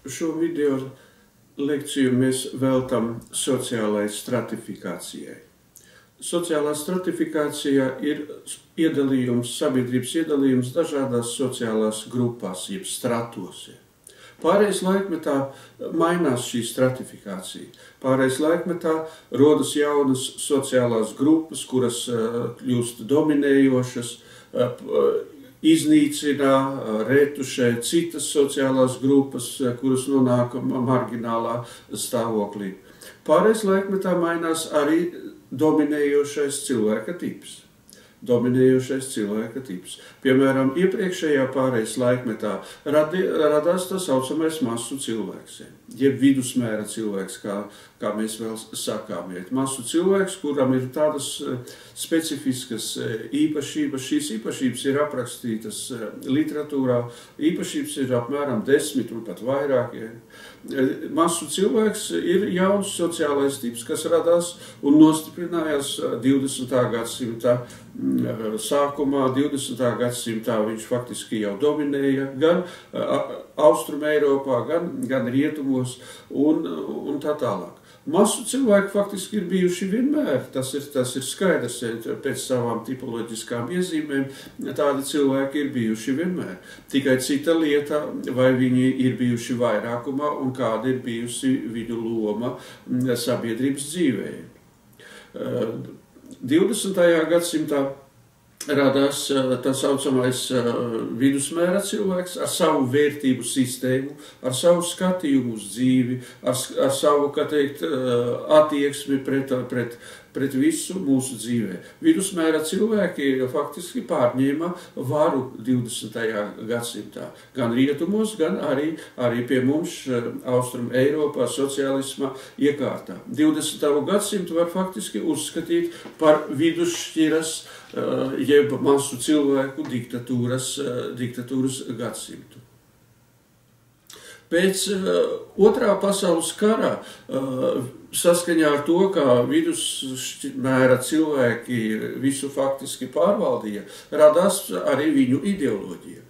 Šo video lekciju mēs veltam sociālai stratifikācijai. Sociālā stratifikācija ir iedalījums, sabiedrības iedalījums dažādās sociālās grupās, jeb stratos. Pārējais laikmetā mainās šī stratifikācija. Pārējais laikmetā rodas jaunas sociālās grupas, kuras kļūst dominējošas, iznīcina, retušē citas sociālās grupas, kuras nonāk marginālā stāvoklī. Pārējais laikmetā mainās arī dominējošais cilvēka tips. Piemēram, iepriekšējā pārējais laikmetā radās tā saucamais masu cilvēks, jeb vidusmēra cilvēks, kā mēs vēl sakām. Masu cilvēks, kuram ir tādas specifiskas īpašības, šīs īpašības ir aprakstītas literatūrā, īpašības ir apmēram 10 un pat vairāk. Masu cilvēks ir jauns sociālais tips, kas radās un nostiprinājās 20. gadsimta sākumā. 20. gadsimtā viņš faktiski jau dominēja gan Austrum Eiropā, gan rietumos un tā tālāk. Masu cilvēki faktiski ir bijuši vienmēr, tas ir skaidrs, pēc savām tipoloģiskām iezīmēm, tādi cilvēki ir bijuši vienmēr. Tikai cita lieta, vai viņi ir bijuši vairākumā un kāda ir bijusi viņu loma sabiedrības dzīvē. 20. gadsimtā radās tā saucamais vidusmēra cilvēks ar savu vērtību sistēmu, ar savu skatījumu uz dzīvi, ar savu, kā teikt, attieksmi pret visu mūsu dzīvē. Vidusmēra cilvēki faktiski pārņēma varu 20. gadsimtā, gan rietumos, gan arī pie mums Austrum Eiropā sociālisma iekārtā. 20. gadsimtu var faktiski uzskatīt par vidusšķiras, jeb masu cilvēku diktatūras gadsimtu. Pēc Otrā pasaules kara, saskaņā ar to, kā vidusmēra cilvēki visu faktiski pārvaldīja, radās arī viņu ideoloģija.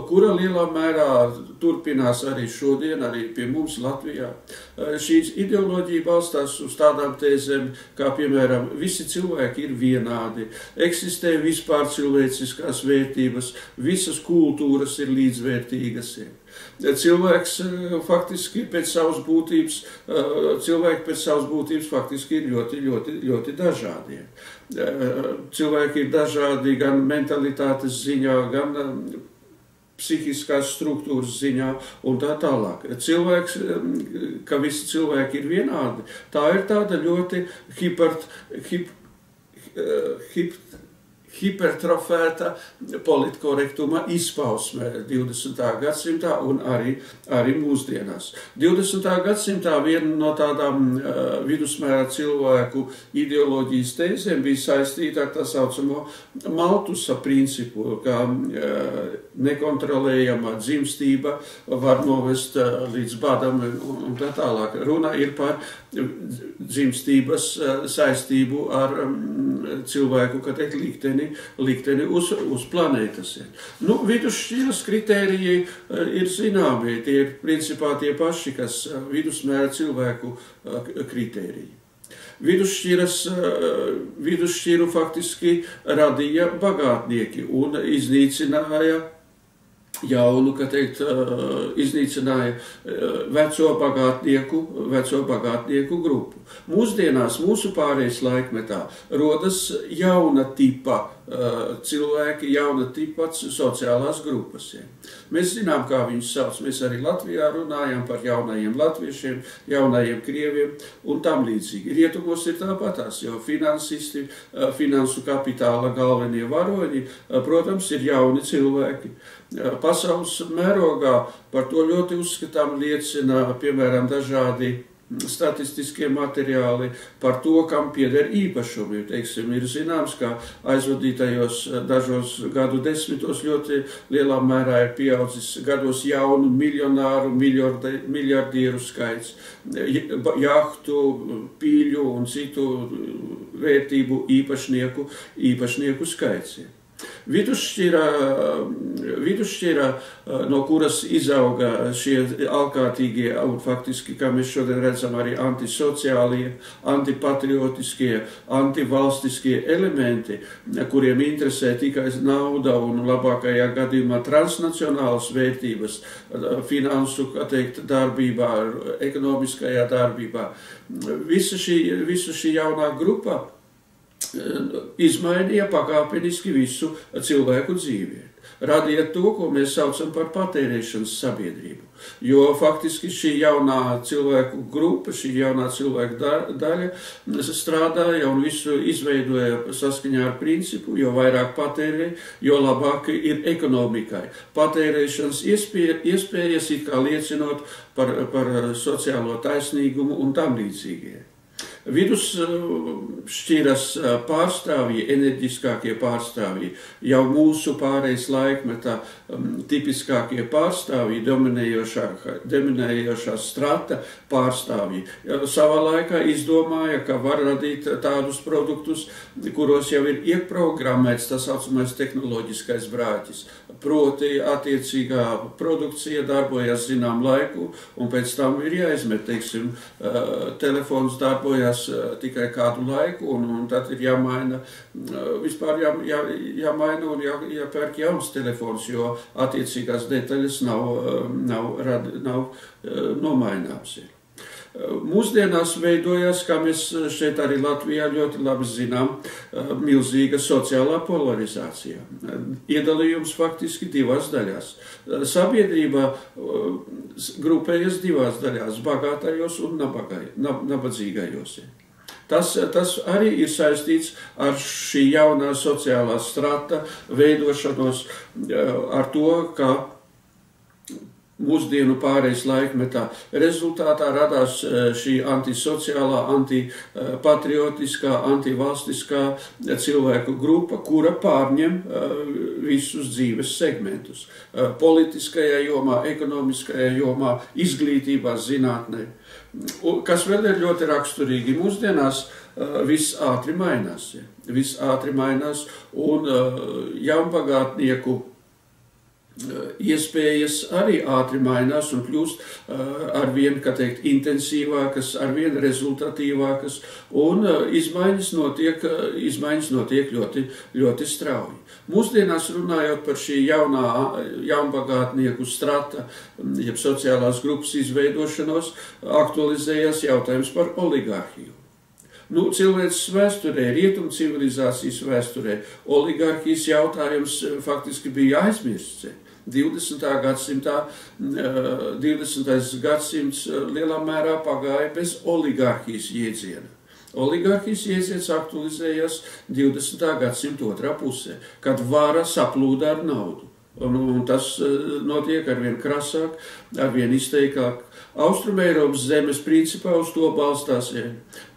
Kura lielā mērā turpinās arī šodien, arī pie mums Latvijā. Šī ideoloģija balstās uz tādām tēzēm, kā piemēram, visi cilvēki ir vienādi, eksistē vispār cilvēciskās vērtības, visas kultūras ir līdzvērtīgas. Cilvēki pēc savas būtības faktiski ir ļoti dažādi. Cilvēki ir dažādi gan mentalitātes ziņā, gan psihiskās struktūras ziņā un tā tālāk. Ka visi cilvēki ir vienādi, tā ir tāda ļoti hipertrofēta politkorektuma izpausme 20. gadsimtā un arī mūsdienās. 20. gadsimtā viena no tādām vidusmēra cilvēku ideoloģijas tēzēm bija saistīta ar tā saucamo Maltusa principu, kā nekontrolējama dzimstība var novest līdz badam un tā tālāk. Runa ir par dzimstības saistību ar cilvēku, kā teikt, likteni uz planētas. Vidusšķiras kritēriji ir zināmi, tie ir principā tie paši, kas vidusmēra cilvēku kritēriji. Vidusšķiru faktiski radīja bagātnieki un iznīcināja veco bagātnieku grupu. Mūsdienās, mūsu pārējais laikmetā, rodas jauna tipa cilvēki, jauna tipa sociālās grupas. Mēs zinām, kā viņus sauc. Mēs arī Latvijā runājam par jaunajiem latviešiem, jaunajiem krieviem un tam līdzīgi. Rietumos ir tāpatās, jo finansisti, finansu kapitāla galvenie varoņi, protams, ir jauni cilvēki. Pasaules mērogā par to ļoti uzskatām liecina, piemēram, dažādi statistiskie materiāli par to, kam pieder īpašumi. Ir zināms, ka aizvadītajos dažos gadu desmitos ļoti lielā mērā ir pieaudzis gados jaunu miljonāru, miljardieru skaits, jahtu, pīļu un citu vērtību īpašnieku skaits. Vidusšķira, no kuras izauga šie alkātīgie un faktiski, kā mēs šodien redzam, arī antisociālie, antipatriotiskie, antivalstiskie elementi, kuriem interesē tikai nauda un labākajā gadījumā transnacionālas vērtības, finansu, kā teikt, darbībā, ekonomiskajā darbībā. Visa šī jaunā grupa izmainīja pakāpeniski visu cilvēku dzīvi. Radīja to, ko mēs saucam par patērēšanas sabiedrību. Jo faktiski šī jaunā cilvēku grupa, šī jaunā cilvēku daļa strādāja un visu izveidoja saskaņā ar principu, jo vairāk patērē, jo labāk ir ekonomikai. Patērēšanas iespējas it kā liecinot par sociālo taisnīgumu un tam līdzīgie. Vidusšķiras pārstāvji, enerģiskākie pārstāvji, jau mūsu pārejas laikmetā tipiskākie pārstāvji, dominējošā strata pārstāvji, savā laikā izdomāja, ka var radīt tādus produktus, kuros jau ir ieprogrammēts tā saucamais tehnoloģiskais brāķis. Proti attiecīgā produkcija darbojas zinām laiku, un pēc tam ir jāizmet, teiksim, telefons darbojas tikai kādu laiku, un tad ir jāmaina, vispār jāmaina un jāpērk jauns telefons, jo attiecīgās detaļas nav nomaināms. Mūsdienās veidojas, kā mēs šeit arī Latvijā ļoti labi zinām, milzīga sociālā polarizācija. Iedalījums faktiski divās daļās. Sabiedrība grupējas divās daļās - bagātajos un nabadzīgajos. Tas arī ir saistīts ar šī jaunā sociālā strata veidošanos, ar to, ka mūsdienu pārejas laikmetā rezultātā radās šī antisociālā, antipatriotiskā, antivalstiskā cilvēku grupa, kura pārņem visus dzīves segmentus. Politiskajā jomā, ekonomiskajā jomā, izglītībā, zinātnē. Kas vēl ir ļoti raksturīgi mūsdienās, viss ātri mainās. Viss ātri mainās un jaunbagātnieku iespējas arī ātri mainās un kļūst arvien, kā teikt, intensīvākas, arvien rezultatīvākas, un izmaiņas notiek ļoti, ļoti strauji. Mūsdienās runājot par šī jaunbagātnieku strata, jeb sociālās grupas izveidošanos, aktualizējas jautājums par oligarhiju. Cilvēces vēsturē, rietumu civilizācijas vēsturē, oligarhijas jautājums faktiski bija aizmirsts. 20. gadsimts lielā mērā pagāja bez oligarhijas jēdziena. Oligarhijas jēdziens aktualizējās 20. gadsimta otrā pusē, kad vara saplūda ar naudu. Un tas notiek arvien krasāk, arvien izteikāk. Austrumeiropas zemes principā uz to balstās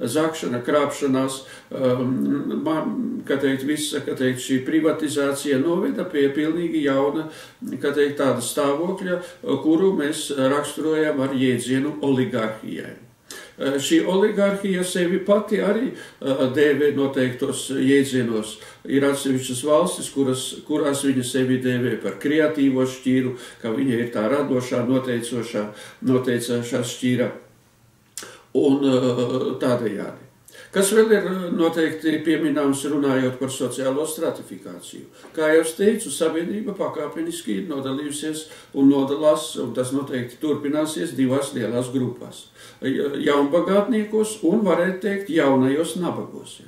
zakšana, krāpšanās, šī privatizācija noveda pie pilnīgi jauna, tāda stāvokļa, kuru mēs raksturojam ar jēdzienu oligarhijai. Šī oligarhija sevi pati arī dēvē noteiktos jēdzienos. Ir atsevišķas valstis, kurās viņa sevi dēvē par kreatīvo šķīru, ka viņa ir tā radošā, noteicošā šķīra un tādējādi. Kas vēl ir noteikti pieminams runājot par sociālo stratifikāciju? Kā jau es teicu, sabiedrība pakāpeniski ir nodalījusies un nodalās, un tas noteikti turpināsies divās lielās grupās. Jaunbagātniekos un, varētu teikt, jaunajos nabagos.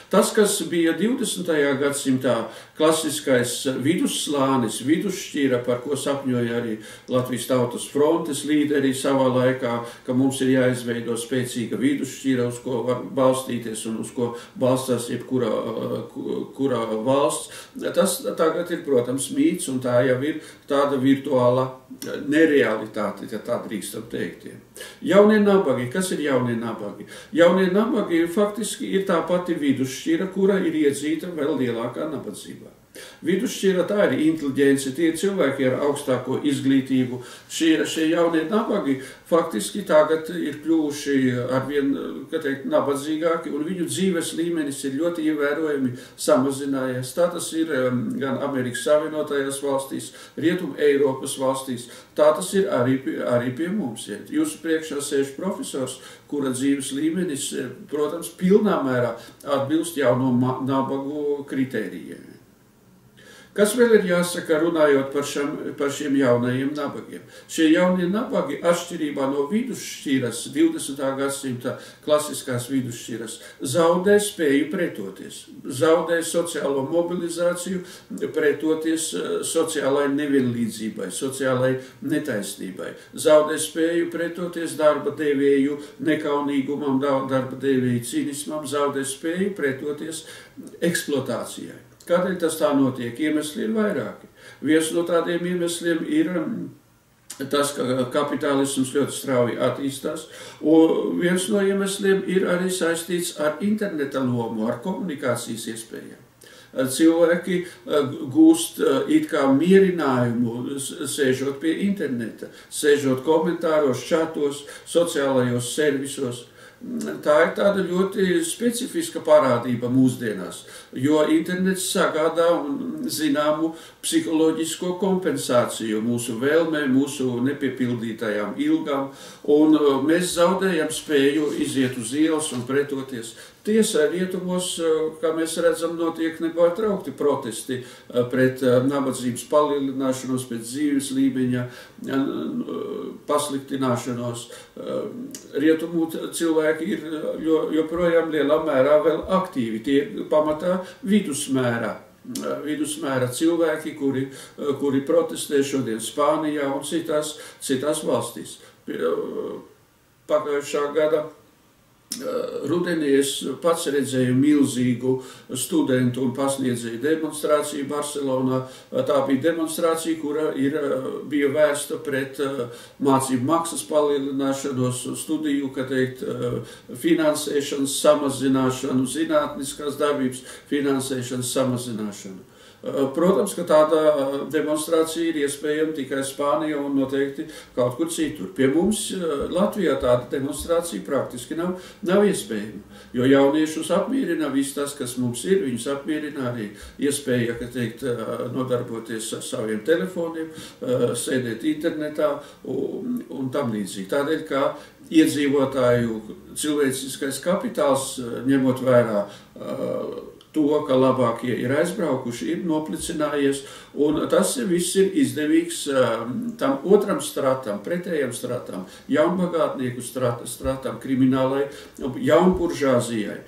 Tas, kas bija 20. gadsimtā klasiskais vidusslānis, vidusšķira, par ko sapņoja arī Latvijas Tautas frontes līderi savā laikā, ka mums ir jāizveido spēcīga vidusšķira, uz ko var balstīties un uz ko balstās jebkurā valsts. Tas tagad ir, protams, mīts, un tā jau ir tāda virtuāla nerealitāte, ja tā drīkstam teikt. Jaunie nabagi. Kas ir jaunie nabagi? Jaunie nabagi faktiski ir tā pati vidusšķira, kura ir iedzīta vēl lielākā nabadzībā. Vidusšķira tā ir inteliģence, tie ir cilvēki ar augstāko izglītību. Šie jaunie nabagi faktiski tagad ir kļuvuši arvien, kā teikt, nabadzīgāki, un viņu dzīves līmenis ir ļoti ievērojami samazinājies. Tā tas ir gan Amerikas Savienotajās valstīs, Rietum Eiropas valstīs, tā tas ir arī pie mums. Jūsu priekšā sēž profesors, kura dzīves līmenis, protams, pilnā mērā atbilst jauno nabagu kritērijiem. Kas vēl ir jāsaka, runājot par šiem jaunajiem nabagiem? Šie jaunie nabagi, atšķirībā no vidusšķiras, 20. gadsimta klasiskās vidusšķiras, zaudē spēju pretoties, zaudē sociālo mobilizāciju, pretoties sociālai nevienlīdzībai, sociālai netaisnībai, zaudē spēju pretoties darba devēju nekaunīgumam, darba devēju cinismam, zaudē spēju pretoties eksploatācijai. Kādēļ tas tā notiek? Iemesli ir vairāki. Viens no tādiem iemesliem ir tas, ka kapitālisms ļoti strauji attīstās, un viens no iemesliem ir arī saistīts ar interneta lomu, ar komunikācijas iespējām. Cilvēki gūst it kā mierinājumu, sēžot pie interneta, sēžot komentāros, čatos, sociālajos servisos. Tā ir tāda ļoti specifiska parādība mūsdienās, jo internets sagādā zināmu psiholoģisko kompensāciju mūsu vēlmēm, mūsu nepiepildītajām ilgām, un mēs zaudējam spēju iziet uz ielas un pretoties. Tiesa, rietumos, kā mēs redzam, notiek nepārtraukti protesti pret nabadzības palielināšanos, pret dzīves līmeņa pasliktināšanos. Rietumu cilvēki ir joprojām lielā mērā vēl aktīvi, tie pamatā vidusmēra cilvēki, kuri protestē šodien Spānijā un citās valstīs. Pagājušā gada rudenī es pats redzēju milzīgu studentu un pasniedzēju demonstrāciju Barcelonā. Tā bija demonstrācija, kura bija vērsta pret mācību maksas palielināšanos, studiju, kā teikt, finansēšanas samazināšanu, zinātniskās darbības finansēšanas samazināšanu. Protams, ka tāda demonstrācija ir iespējama tikai Spānijā un noteikti kaut kur citur. Pie mums Latvijā tāda demonstrācija praktiski nav iespējama, jo jauniešus apmierina viss tas, kas mums ir, viņus apmierina arī iespēja, ka teikt, nodarboties ar saviem telefoniem, sēdēt internetā un tam līdzīgi. Tādēļ, kā iedzīvotāju cilvēciskais kapitāls, ņemot vērā to, ka labākie ir aizbraukuši, ir noplicinājies, un tas viss ir izdevīgs tam otram stratam, pretējam stratam, jaunbagātnieku stratam, kriminālai, jaunburžāzijai,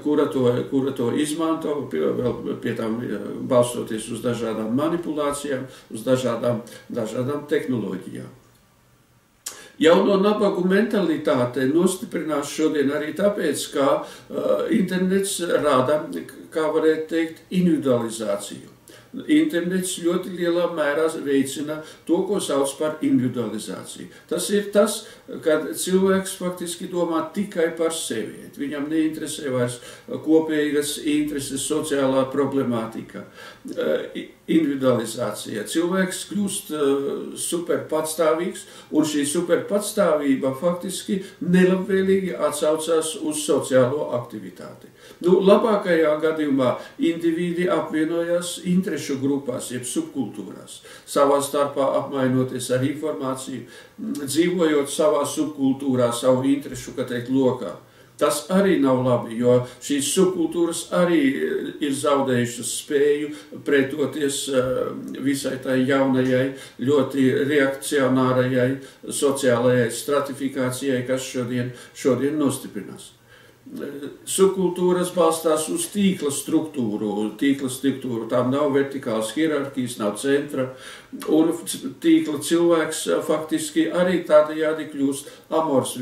kura to izmanto, vēl pie tam balstoties uz dažādām manipulācijām, uz dažādām tehnoloģijām. Jauno nabagu mentalitāte nostiprinās šodien arī tāpēc, ka internets rada, kā varētu teikt, individualizāciju. Internets ļoti lielā mērā veicina to, ko sauc par individualizāciju. Tas ir tas, kad cilvēks faktiski domā tikai par sevi. Viņam neinteresē vairs kopīgas intereses, sociālā problemātika, individualizācija. Cilvēks kļūst superpatstāvīgs, un šī superpatstāvība faktiski nelabvēlīgi atsaucās uz sociālo aktivitāti. Labākajā gadījumā individi apvienojās interešu grupās, jeb subkultūrās, savā starpā apmainoties ar informāciju, dzīvojot savā subkultūrā, savu interešu, kā teikt, lokā. Tas arī nav labi, jo šīs subkultūras arī ir zaudējušas spēju pretoties visai tai jaunajai, ļoti reakcionārajai sociālajai stratifikācijai, kas šodien nostiprinās. Subkultūras balstās uz tīkla struktūru, tām nav vertikālas hierarhijas, nav centra, un tīkla cilvēks faktiski arī tādējādi kļūst amorfs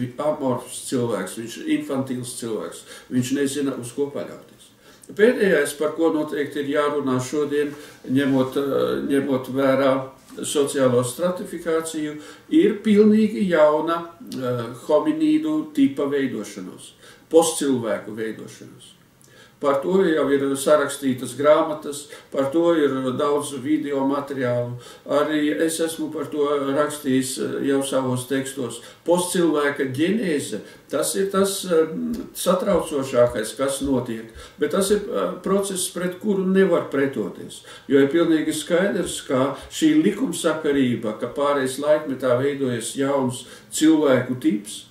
cilvēks, viņš ir infantīls cilvēks, viņš nezina, uz ko paļauties. Pēdējais, par ko noteikti ir jārunā šodien, ņemot vērā sociālo stratifikāciju, ir pilnīgi jauna hominīdu tipa veidošanos, postcilvēku veidošanos. Par to jau ir sarakstītas grāmatas, par to ir daudz video materiālu. Arī es esmu par to rakstījis jau savos tekstos. Postcilvēka ģenēze, tas ir tas satraucošākais, kas notiek, bet tas ir process, pret kuru nevar pretoties, jo ir pilnīgi skaidrs, ka šī likumsakarība, ka pārējais laikmetā veidojas jauns cilvēku tips,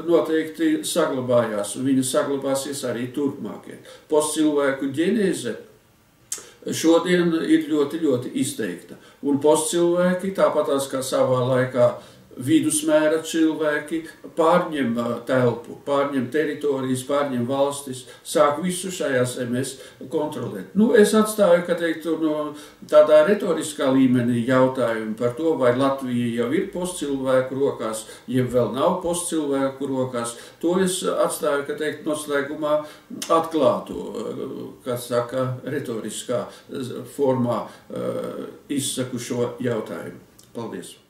noteikti saglabājās, un viņa saglabāsies arī turpmākie. Postcilvēku ģenēze šodien ir ļoti, ļoti izteikta, un postcilvēki, tāpatās kā savā laikā vidusmēra cilvēki, pārņem telpu, pārņem teritorijas, pārņem valstis, sāk visu šajā zemes kontrolēt. Es atstāju, ka teiktu, tādā retoriskā līmenī jautājumu par to, vai Latvija jau ir postcilvēku rokās, jeb vēl nav postcilvēku rokās. To es atstāju, ka teikt, noslēgumā atklātu, kā saka, retoriskā formā izsaku šo jautājumu. Paldies!